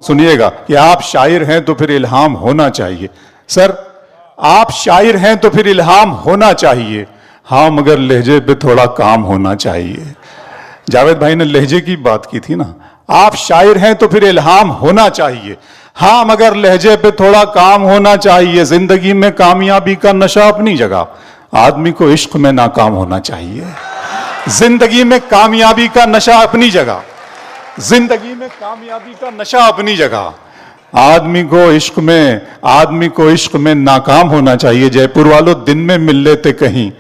سنیے گا کہ آپ شاعر ہیں تو پھر الہام ہونا چاہیے. سر آپ شاعر ہیں تو پھر الہام ہونا چاہیے, ہاں مگر لہجے پہ تھوڑا کام ہونا چاہیے. جاوید بھائی نے لہجے کی بات کی تھی نا. آپ شاعر ہیں تو پھر الہام ہونا چاہیے, ہاں مگر لہجے پہ تھوڑا کام ہونا چاہیے. زندگی میں کامیابی کا نشہ اپنی جگہ, آدمی کو عشق میں ناکام ہونا چاہیے. زندگی میں کامیابی کا نشہ اپنی جگہ, زندگی میں کامیابی کا نشہ اپنی جگہ, آدمی کو عشق میں ناکام ہونا چاہیے. جے پور والوں دن میں مل لیتے کہیں,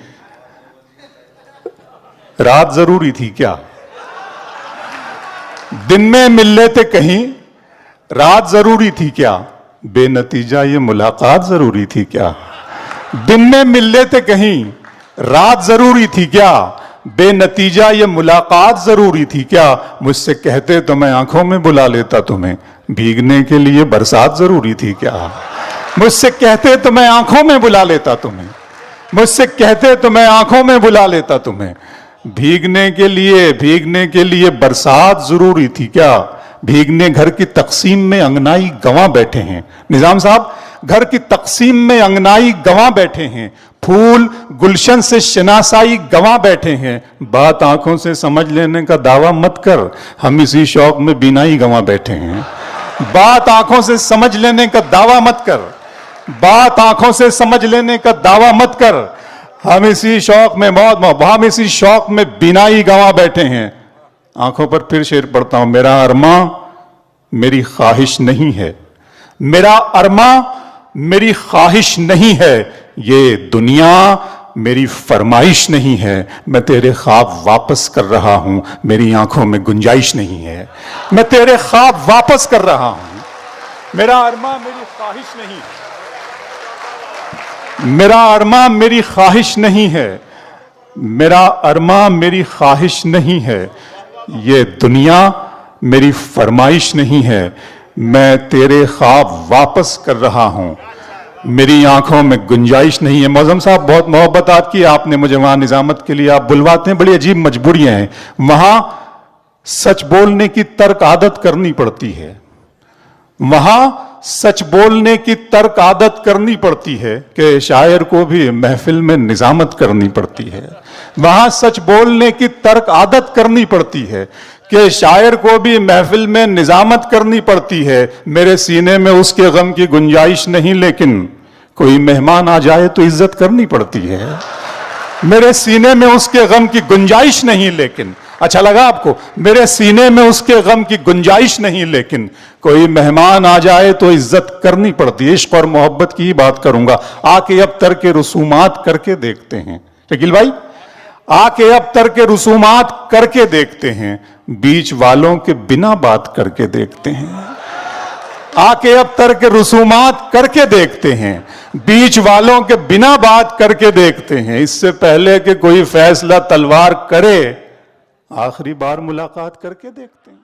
رات ضروری تھی کیا؟ دن میں مل لیتے کہیں, رات ضروری تھی کیا؟ بے نتیجہ یہ ملاقات ضروری تھی کیا؟ دن میں مل لیتے کہیں, رات ضروری تھی کیا؟ بے نتیجہ یہ ملاقات ضروری تھی کیا؟ مجھ سے کہتے تو میں آنکھوں میں بلا لیتا تمہیں, بھیگنے کے لیے برسات ضروری تھی کیا؟ مجھ سے کہتے تو میں آنکھوں میں بلا لیتا تمہیں, مجھ سے کہتے تو میں آنکھوں میں بلا لیتا تمہیں, بھیگنے کے لیے برسات ضروری تھی کیا؟ بھیگنے گھر کی تقسیم میں انگنائی گواں بیٹھے ہیں. نظام صاحب, گھر کی تقسیم میں انگنائی گواں بیٹھے ہیں, پھول گلشن سے شناسائی گواں بیٹھے ہیں. بات آنکھوں سے سمجھ لینے کا دعویٰ مت کر, ہم اسی شوق میں بینائی گواں بیٹھے ہیں. بات آنکھوں سے سمجھ لینے کا دعویٰ مت کر, بات آنکھوں سے سمجھ لینے کا دعویٰ مت کر, ہم اسی شوق میں بینائی گواں بیٹھے ہیں. آنکھوں پر پھر شعر پڑھتا ہوں. میرا ارماں میری خواہش نہیں ہے, میرا ارماں میری خواہش نہیں ہے, یہ دنیا میری فرمائش نہیں ہے. میں تیرے خواب واپس کر رہا ہوں, میری آنکھوں میں گنجائش نہیں ہے. میں تیرے خواب واپس کر رہا ہوں, میرا ارماں میری خواہش نہیں ہے, میرا ارماں میری خواہش نہیں ہے, میرا ارماں میری خواہش نہیں ہے, یہ دنیا میری فرمائش نہیں ہے. میں تیرے خواب واپس کر رہا ہوں, میری آنکھوں میں گنجائش نہیں ہے. معظم صاحب بہت محبت آپ کی, آپ نے مجھے وہاں نظامت کے لیے آپ بلواتے ہیں, بڑی عجیب مجبوریاں ہیں. وہاں سچ بولنے کی ترک عادت کرنی پڑتی ہے, وہاں سچ بولنے کی ترک عادت کرنی پڑتی ہے کہ شاعر کو بھی محفل میں نظامت کرنی پڑتی ہے. وہاں سچ بولنے کی ترک عادت کرنی پڑتی ہے کہ شاعر کو بھی محفل میں نظامت کرنی پڑتی ہے. میرے سینے میں اس کے غم کی گنجائش نہیں, لیکن کوئی مہمان آ جائے تو عزت کرنی پڑتی ہے. میرے سینے میں اس کے غم کی گنجائش نہیں, لیکن اچھا لگا آپ کو, میرے سینے میں اس کے غم کی گنجائش نہیں, لیکن کوئی مہمان آ جائے تو عزت کرنی پڑتی ہے. عشق اور محبت کی ہی بات کروں گا. آ کے اب تر کے رسومات کر کے دیکھتے ہیں. شکیل بھائی, آ کے اب تر کے رسومات کر کے دیکھتے ہیں, بیچ والوں کے بنا بات کر کے دیکھتے ہیں. آ کے اب تر کے رسومات کر کے دیکھتے ہیں, بیچ والوں کے بنا بات کر کے دیکھتے ہیں. اس سے پہلے کہ کوئی فیصلہ تلوار کرے, آخری بار ملاقات کر کے دیکھتے ہیں.